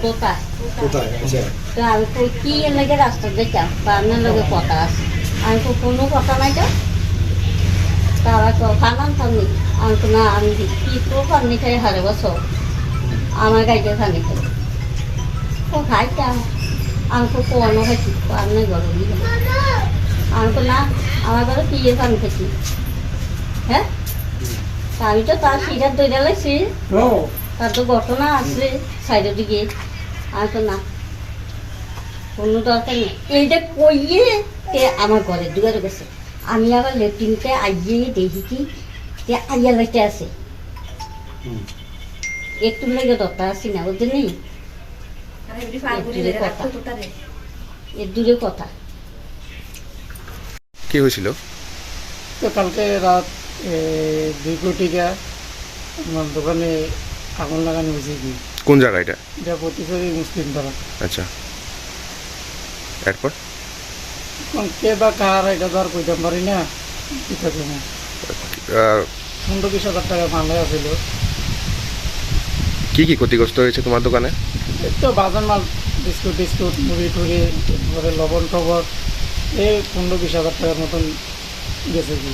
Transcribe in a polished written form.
কোথায় কোথায়? আচ্ছা। তো আমি কই কি এর লাগে রাস্তা দেখলাম বা আপনার লগে কথা আছে আমি তো কোনো কথা নাই তো তারা তো খানান খাননি আমি তো না আমি কি তো খাননি খাই হারে বছর আমার গাইতে খানি খাই তো খাইতাম আমি তো কোনো খাইছি আমি ঘরে দিয়ে আমি তো না আমার ঘরে কি খান খাইছি হ্যাঁ তা আমি তো তার সিটার দইটা লাগছি তার তো ঘটনা আছে সাইডের দিকে আমি তো না কোনো দরকার নেই এইটা কইয়ে আমার ঘরের দুয়ারে গেছে আমি আবার লেট্রিনতে আইয়ে দেখি কি যে আইয়া লাইতে আছে একটু লেগে দরকার আছি না বুঝতে নেই এর দূরে কথা কি হয়েছিল? তো কালকে রাত 2 কোটিকা আমার দোকানে আগুন লাগানো হয়েছে। কি কোন জায়গা এটা? এটা প্রতিশোধী মুসলিম তারা। আচ্ছা, এরপর কে বা কার এটা তো আর কইতে পারি না। কি থাকে না 15-20 হাজার টাকা মামলা ছিল। কি কি ক্ষতিগ্রস্ত হয়েছে তোমার দোকানে? এই তো বাজার মাল বিস্কুট টিস্কুট মুড়ি টুড়ি তারপরে লবণ টবণ এই 15-20 হাজার টাকার মতন গেছে। কি